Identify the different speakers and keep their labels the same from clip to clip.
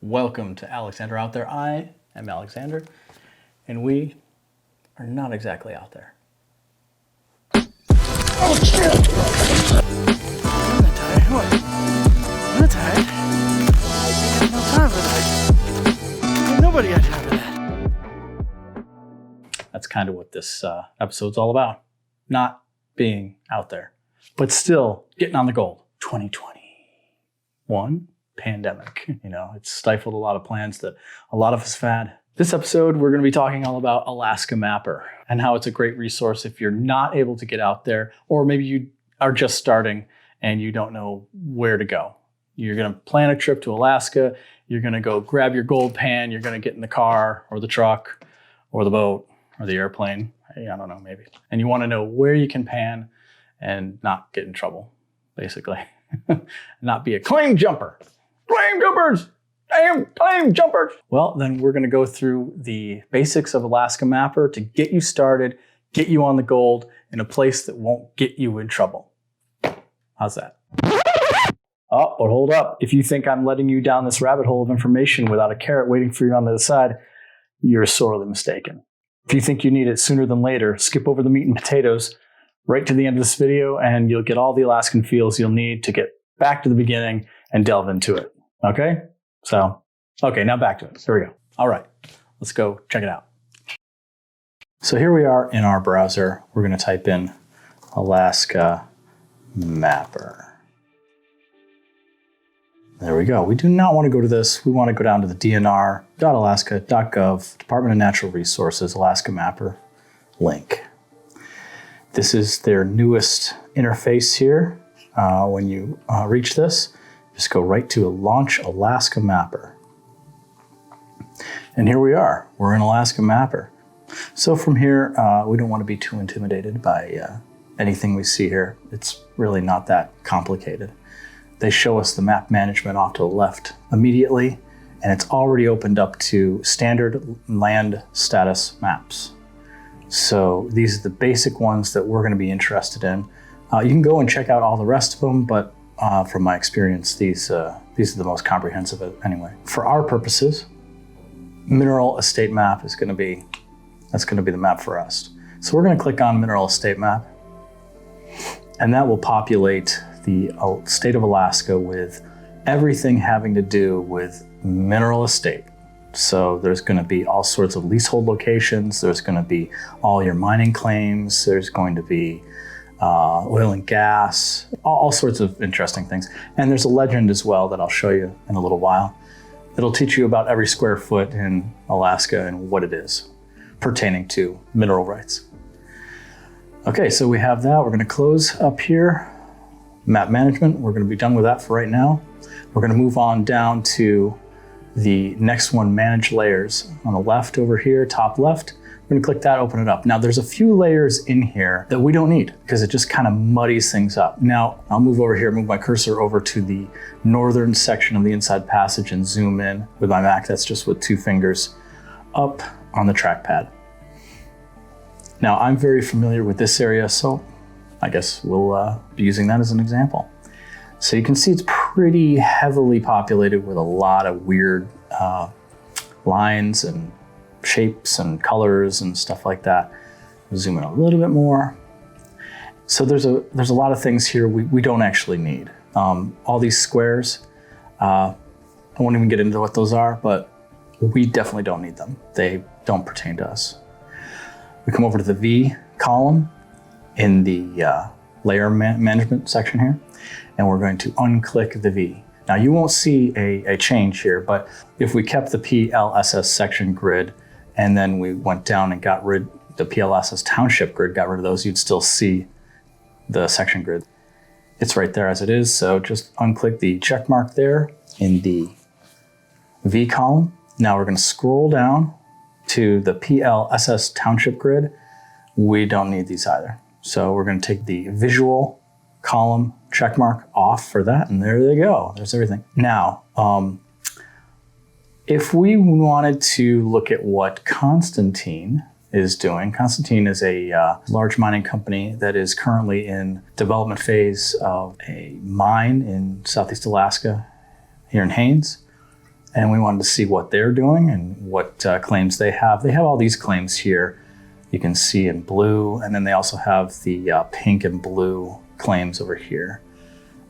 Speaker 1: Welcome to Alexander Out There. I am Alexander, and we are not exactly out there.
Speaker 2: Oh shit! I'm not tired. What? I'm not tired. I have no time for that. Ain't nobody got time for that.
Speaker 1: That's kind of what this episode's all about. Not being out there, but still getting on the gold. 2021 pandemic. You know, it's stifled a lot of plans that a lot of us have had. This episode, we're going to be talking all about Alaska Mapper and how it's a great resource if you're not able to get out there, or maybe you are just starting and you don't know where to go. You're going to plan a trip to Alaska. You're going to go grab your gold pan. You're going to get in the car or the truck or the boat or the airplane. I don't know, maybe. And you want to know where you can pan and not get in trouble, basically. Not be a claim jumper. Claim jumpers! Damn, claim jumpers! Well, then we're going to go through the basics of Alaska Mapper to get you started, get you on the gold in a place that won't get you in trouble. How's that? Oh, but hold up. If you think I'm letting you down this rabbit hole of information without a carrot waiting for you on the other side, you're sorely mistaken. If you think you need it sooner than later, skip over the meat and potatoes right to the end of this video, and you'll get all the Alaskan feels you'll need to get back to the beginning and delve into it. Okay? Okay, now back to it. Here we go. All right, let's go check it out. So here we are in our browser. We're going to type in Alaska Mapper. There we go. We do not want to go to this. We want to go down to the dnr.alaska.gov, Department of Natural Resources, Alaska Mapper link. This is their newest interface here. When you reach this, just go right to Launch Alaska Mapper. And here we are. We're in Alaska Mapper. So from here, we don't want to be too intimidated by anything we see here. It's really not that complicated. They show us the map management off to the left immediately, and it's already opened up to standard land status maps. So these are the basic ones that we're going to be interested in. You can go and check out all the rest of them, but from my experience, these are the most comprehensive anyway. For our purposes, Mineral Estate Map is going to be the map for us. So we're going to click on Mineral Estate Map, and that will populate the state of Alaska with everything having to do with mineral estate. So there's going to be all sorts of leasehold locations. There's going to be all your mining claims. There's going to be oil and gas, all sorts of interesting things. And there's a legend as well that I'll show you in a little while. It'll teach you about every square foot in Alaska and what it is pertaining to mineral rights. Okay, so we have that. We're going to close up here. Map management, we're going to be done with that for right now. We're going to move on down to the next one, manage layers. On the left over here, top left, we're going to click that, open it up. Now there's a few layers in here that we don't need because it just kind of muddies things up. Now I'll move over here, move my cursor over to the northern section of the Inside Passage and zoom in with my Mac. That's just with 2 fingers up on the trackpad. Now I'm very familiar with this area, so I guess we'll be using that as an example. So you can see it's pretty heavily populated with a lot of weird lines and shapes and colors and stuff like that. We'll zoom in a little bit more. So there's a lot of things here we don't actually need. All these squares, I won't even get into what those are, but we definitely don't need them. They don't pertain to us. We come over to the V column in the layer management section here, and we're going to unclick the V. Now you won't see a change here, but if we kept the PLSS section grid and then we went down and got rid the PLSS township grid, got rid of those, you'd still see the section grid. It's right there as it is, so just unclick the check mark there in the V column. Now we're going to scroll down to the PLSS township grid. We don't need these either. So we're going to take the visual column check mark off for that, and there they go. There's everything. Now, if we wanted to look at what Constantine is doing, Constantine is a large mining company that is currently in development phase of a mine in Southeast Alaska, here in Haines. And we wanted to see what they're doing and what claims they have. They have all these claims here. You can see in blue, and then they also have the pink and blue claims over here.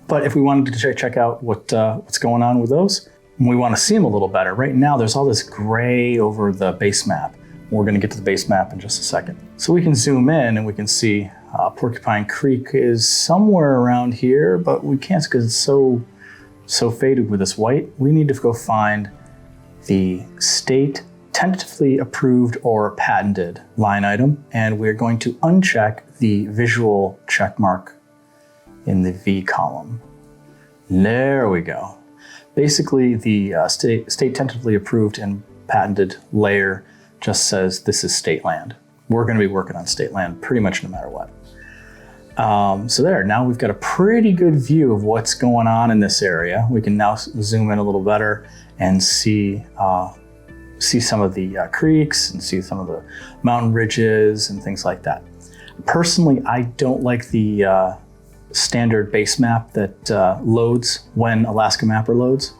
Speaker 1: But if we wanted to check out what's going on with those, we want to see them a little better. Right now, there's all this gray over the base map. We're going to get to the base map in just a second. So we can zoom in and we can see Porcupine Creek is somewhere around here, but we can't because it's so faded with this white. We need to go find the state tentatively approved or patented line item, and we're going to uncheck the visual check mark in the V column. There we go. Basically, the state tentatively approved and patented layer just says this is state land. We're going to be working on state land pretty much no matter what. So there, now we've got a pretty good view of what's going on in this area. We can now zoom in a little better and see some of the creeks and see some of the mountain ridges and things like that. Personally, I don't like the standard base map that loads when Alaska Mapper loads.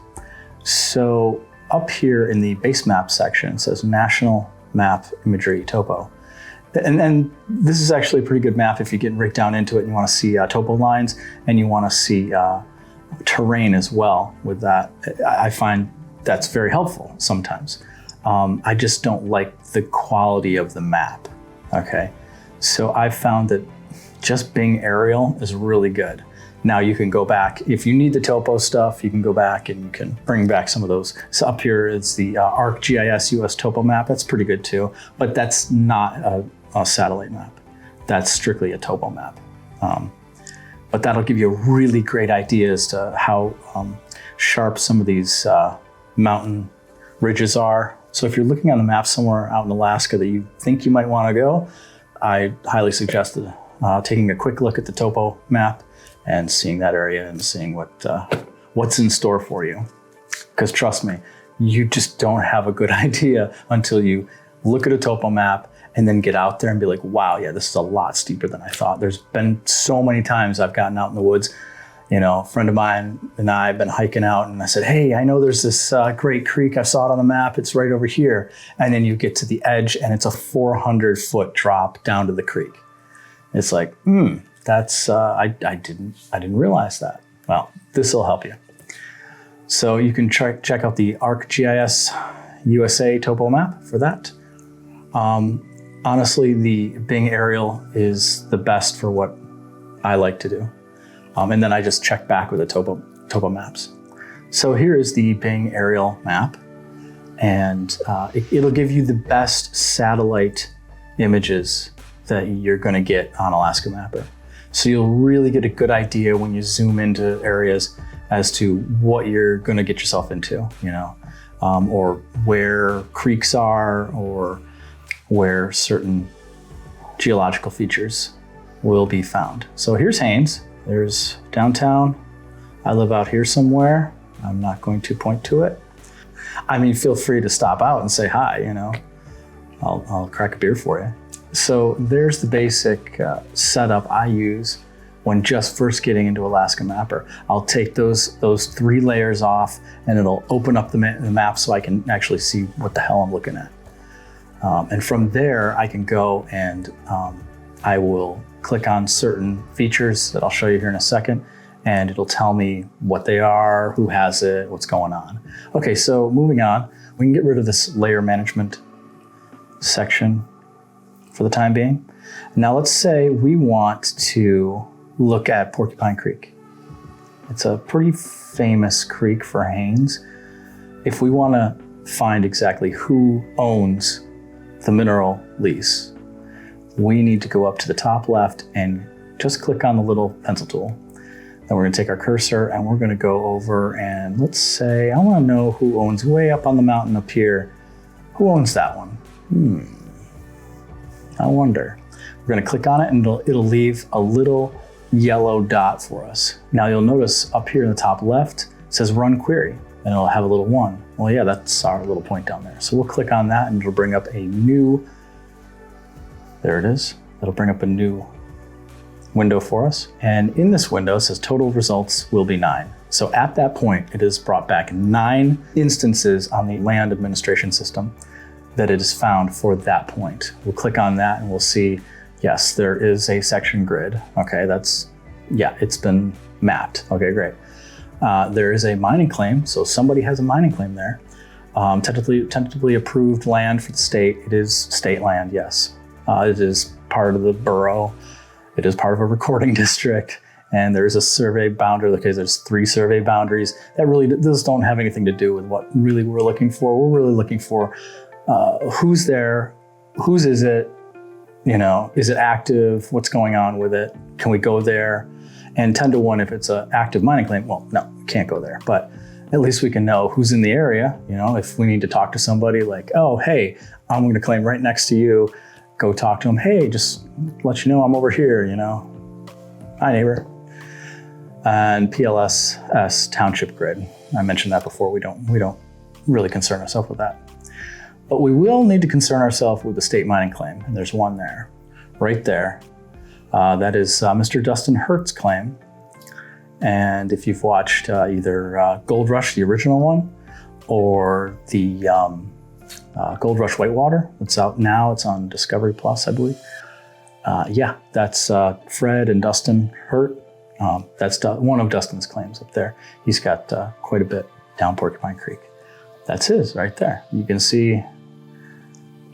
Speaker 1: So up here in the base map section, it says National Map Imagery Topo. And this is actually a pretty good map if you get right down into it and you want to see topo lines and you want to see terrain as well with that. I find that's very helpful sometimes. I just don't like the quality of the map, okay? So I found that just Bing Aerial is really good. Now you can go back, if you need the topo stuff, you can go back and you can bring back some of those. So up here is the ArcGIS US topo map. That's pretty good too, but that's not a satellite map. That's strictly a topo map. But that'll give you a really great idea as to how sharp some of these mountain ridges are. So if you're looking on the map somewhere out in Alaska that you think you might want to go, I highly suggest taking a quick look at the topo map and seeing that area and seeing what's in store for you. Because trust me, you just don't have a good idea until you look at a topo map and then get out there and be like, wow, yeah, this is a lot steeper than I thought. There's been so many times I've gotten out in the woods. You know, a friend of mine and I have been hiking out and I said, hey, I know there's this great creek. I saw it on the map. It's right over here. And then you get to the edge and it's a 400-foot drop down to the creek. It's like, that's, I didn't realize that. Well, this will help you. So you can check out the ArcGIS USA topo map for that. Honestly, the Bing Aerial is the best for what I like to do. And then I just check back with the topo maps. So here is the Bing Aerial map, and it'll give you the best satellite images that you're going to get on Alaska Mapper. So you'll really get a good idea when you zoom into areas as to what you're going to get yourself into, you know, or where creeks are, or where certain geological features will be found. So here's Haines. There's downtown. I live out here somewhere. I'm not going to point to it. I mean, feel free to stop out and say hi, you know. I'll crack a beer for you. So there's the basic setup I use when just first getting into Alaska Mapper. I'll take those 3 layers off and it'll open up the map so I can actually see what the hell I'm looking at. And from there, I can go and I will click on certain features that I'll show you here in a second, and it'll tell me what they are, who has it, what's going on. Okay, so moving on, we can get rid of this layer management section for the time being. Now let's say we want to look at Porcupine Creek. It's a pretty famous creek for Haines. If we want to find exactly who owns the mineral lease, we need to go up to the top left and just click on the little pencil tool. Then we're going to take our cursor and we're going to go over and let's say I want to know who owns way up on the mountain up here. Who owns that one? I wonder. We're going to click on it and it'll leave a little yellow dot for us. Now you'll notice up here in the top left it says run query and it'll have a little 1. Well, yeah, that's our little point down there. So we'll click on that and it'll bring up a new, there it is. It'll bring up a new window for us. And in this window it says total results will be 9. So at that point, it has brought back 9 instances on the land administration system that it is found for that point. We'll click on that and we'll see, yes, there is a section grid. Okay, it's been mapped. Okay, great. There is a mining claim, so somebody has a mining claim there. Tentatively approved land for the state. It is state land, yes. It is part of the borough. It is part of a recording district. And there's a survey boundary. Okay, there's 3 survey boundaries that really those don't have anything to do with what really we're looking for. We're really looking for who's there, whose is it, is it active, what's going on with it, can we go there? And 10 to 1, if it's an active mining claim, well, no, we can't go there. But at least we can know who's in the area. If we need to talk to somebody like, oh, hey, I'm going to claim right next to you, go talk to them. Hey, just let you know I'm over here, Hi, neighbor. And PLS township grid. I mentioned that before. We don't really concern ourselves with that. But we will need to concern ourselves with the state mining claim. And there's one there, right there. That is Mr. Dustin Hurt's claim. And if you've watched either Gold Rush, the original one, or the Gold Rush Whitewater, it's out now. It's on Discovery Plus, I believe. That's Fred and Dustin Hurt. That's one of Dustin's claims up there. He's got quite a bit down Porcupine Creek. That's his right there. You can see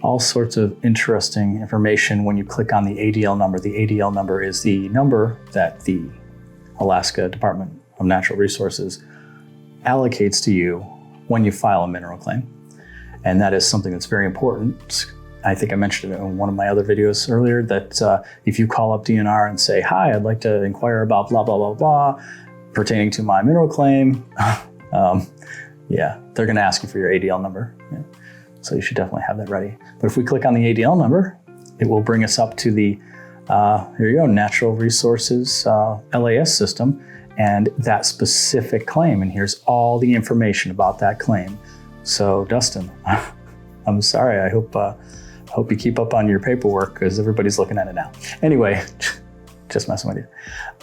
Speaker 1: all sorts of interesting information when you click on the ADL number. The ADL number is the number that the Alaska Department of Natural Resources allocates to you when you file a mineral claim. And that is something that's very important. I think I mentioned it in one of my other videos earlier that if you call up DNR and say, hi, I'd like to inquire about blah, blah, blah, blah, pertaining to my mineral claim, they're gonna ask you for your ADL number. Yeah. So you should definitely have that ready. But if we click on the ADL number, it will bring us up to the, here you go, Natural Resources LAS system and that specific claim. And here's all the information about that claim. So Dustin, I'm sorry, I hope you keep up on your paperwork because everybody's looking at it now. Anyway, just messing with you.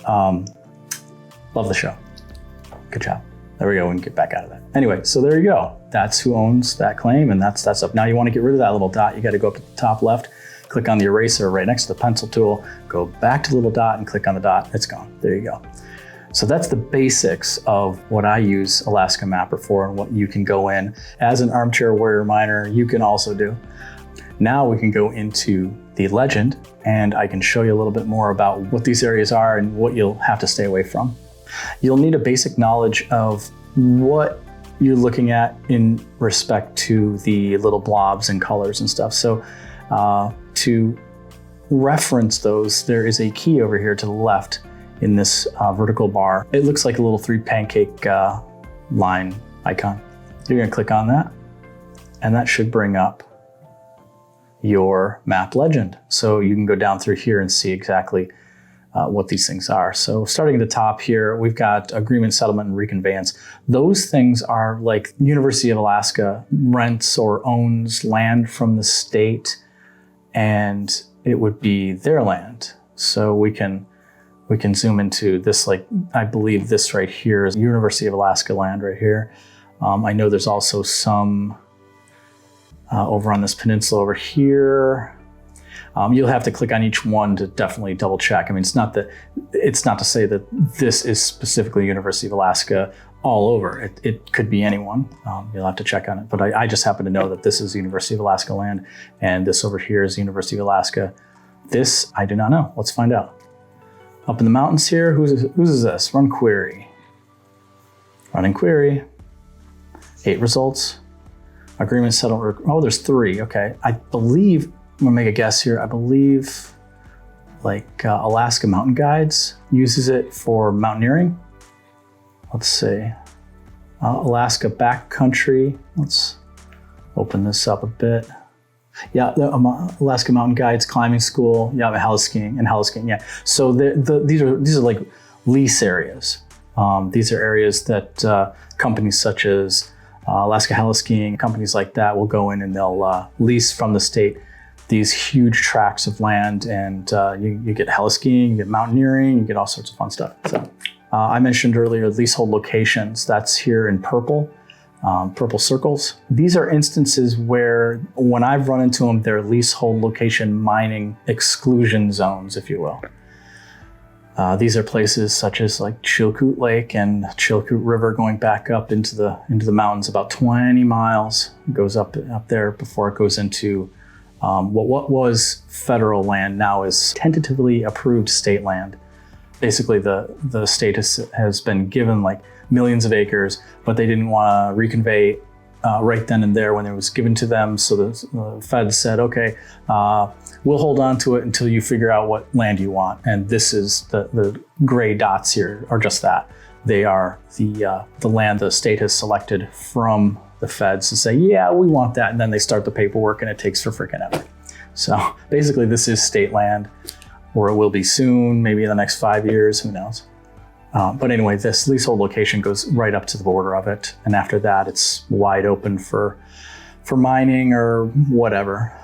Speaker 1: Love the show. Good job. There we go, we can get back out of that. Anyway, so there you go. That's who owns that claim and that's up. Now you wanna get rid of that little dot, you gotta go up to the top left, click on the eraser right next to the pencil tool, go back to the little dot and click on the dot, it's gone. There you go. So that's the basics of what I use Alaska Mapper for and what you can go in as an armchair warrior miner, you can also do. Now we can go into the legend and I can show you a little bit more about what these areas are and what you'll have to stay away from. You'll need a basic knowledge of what you're looking at in respect to the little blobs and colors and stuff. So to reference those, there is a key over here to the left in this vertical bar. It looks like a little 3 pancake line icon. You're gonna click on that and that should bring up your map legend. So you can go down through here and see exactly what these things are. So starting at the top here, we've got agreement, settlement, and reconveyance. Those things are like University of Alaska rents or owns land from the state and it would be their land. So we can zoom into this, like I believe this right here is University of Alaska land right here. I know there's also some over on this peninsula over here. You'll have to click on each one to definitely double check. I mean, it's not to say that this is specifically University of Alaska all over. It could be anyone. You'll have to check on it. But I just happen to know that this is University of Alaska land and this over here is University of Alaska. This, I do not know. Let's find out. Up in the mountains here, whose is this? Run query. Running query. 8 results. Agreement settled. Oh, there's 3. Okay. I believe, I'm gonna make a guess here. I believe like Alaska Mountain Guides uses it for mountaineering. Let's see. Alaska Backcountry. Let's open this up a bit. Yeah, Alaska Mountain Guides Climbing School. Yeah, heliskiing. Yeah. So these are like lease areas. These are areas that companies such as Alaska Heliskiing, companies like that will go in and they'll lease from the state these huge tracts of land, and you get heliskiing, you get mountaineering, you get all sorts of fun stuff. So I mentioned earlier leasehold locations. That's here in purple, purple circles. These are instances where, when I've run into them, they're leasehold location mining exclusion zones, if you will. These are places such as like Chilkoot Lake and Chilkoot River going back up into the mountains about 20 miles. It goes up there before it goes into what was federal land, now is tentatively approved state land. Basically, the state has been given like millions of acres, but they didn't want to reconvey right then and there when it was given to them. So the feds said, okay, we'll hold on to it until you figure out what land you want. And this is the gray dots here are just that. They are the land the state has selected from the feds to say, yeah, we want that. And then they start the paperwork and it takes for freaking ever. So basically this is state land, or it will be soon, maybe in the next 5 years, who knows. But anyway, this leasehold location goes right up to the border of it. And after that, it's wide open for mining or whatever.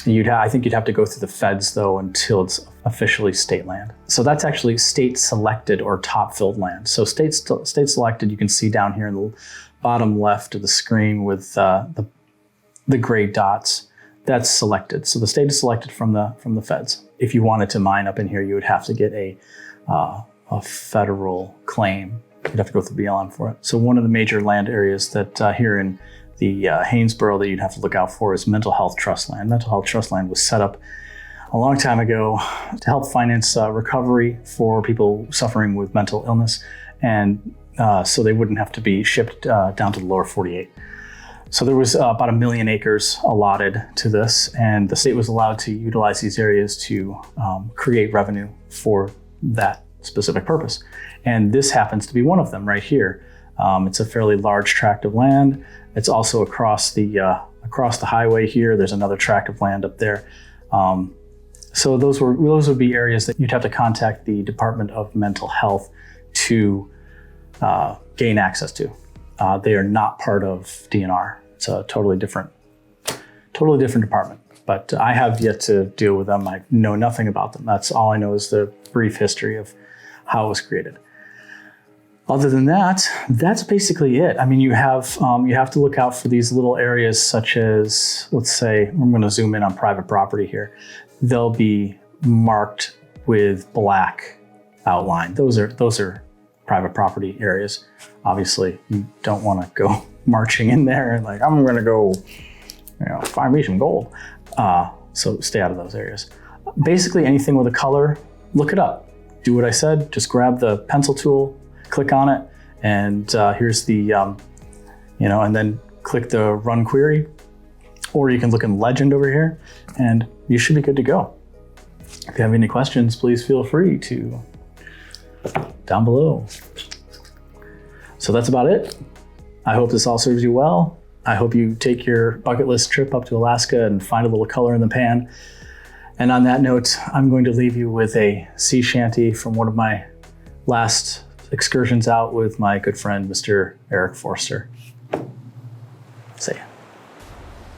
Speaker 1: I think you'd have to go through the feds though until it's officially state land. So that's actually state selected or top filled land. So state selected, you can see down here in the bottom left of the screen with the gray dots. That's selected. So the state is selected from the feds. If you wanted to mine up in here, you would have to get a federal claim. You'd have to go through BLM for it. So one of the major land areas that here in the Haynesboro that you'd have to look out for is mental health trust land. Mental health trust land was set up a long time ago to help finance recovery for people suffering with mental illness, and so they wouldn't have to be shipped down to the lower 48. So there was about 1 million acres allotted to this, and the state was allowed to utilize these areas to create revenue for that specific purpose. And this happens to be one of them right here. It's a fairly large tract of land. It's also across the highway here. There's another tract of land up there. So those would be areas that you'd have to contact the Department of Mental Health to gain access to. They are not part of DNR. It's a totally different department. But I have yet to deal with them. I know nothing about them. That's all I know is the brief history of how it was created. Other than that, that's basically it. I mean, you have to look out for these little areas such as, let's say, I'm going to zoom in on private property here. They'll be marked with black outline. Those are private property areas. Obviously, you don't want to go marching in there and like, I'm going to go, find me some gold. So stay out of those areas. Basically, anything with a color, look it up. Do what I said. Just grab the pencil tool, click on it, and here's the, and then click the run query. Or you can look in Legend over here, and you should be good to go. If you have any questions, please feel free to down below. So that's about it. I hope this all serves you well. I hope you take your bucket list trip up to Alaska and find a little color in the pan. And on that note, I'm going to leave you with a sea shanty from one of my last excursions out with my good friend, Mr. Eric Forster. See ya.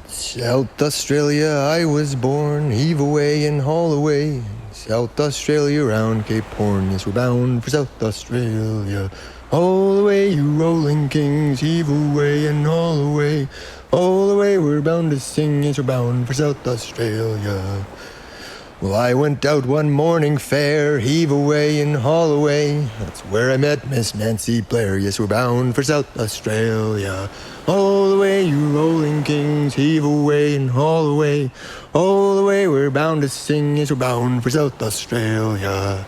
Speaker 3: South Australia, I was born, heave away and haul away. South Australia, round Cape Horn, yes, we're bound for South Australia. All the way, you rolling kings, heave away and haul away. All the way, we're bound to sing, yes, we're bound for South Australia. Well, I went out one morning fair, heave away and haul away. That's where I met Miss Nancy Blair, yes, we're bound for South Australia. All the way, you rolling kings, heave away and haul away. All the way, we're bound to sing, yes, we're bound for South Australia.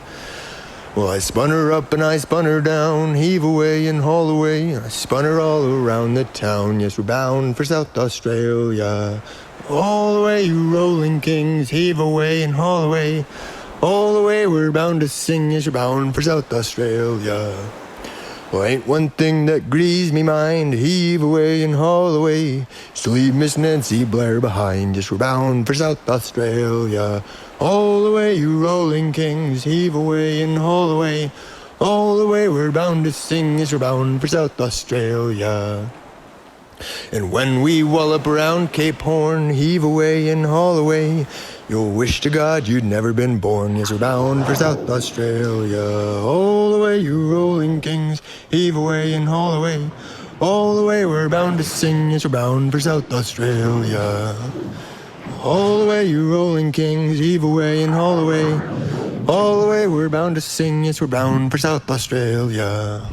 Speaker 3: Well, I spun her up and I spun her down, heave away and haul away. I spun her all around the town, yes, we're bound for South Australia. All the way, you rolling kings, heave away and haul away. All the way, we're bound to sing, yes, we're bound for South Australia. Well, ain't one thing that grieves me mind, heave away and haul away. So leave Miss Nancy Blair behind, yes, we're bound for South Australia. All the way, you rolling kings, heave away and haul away. All the way, we're bound to sing, yes, we're bound for South Australia. And when we wallop around Cape Horn, heave away and haul away, you'll wish to God you'd never been born. Yes, we're bound for South Australia. All the way, you rolling kings, heave away and haul away. All the way, we're bound to sing. Yes, we're bound for South Australia. All the way, you rolling kings, heave away and haul away. All the way, we're bound to sing. Yes, we're bound for South Australia.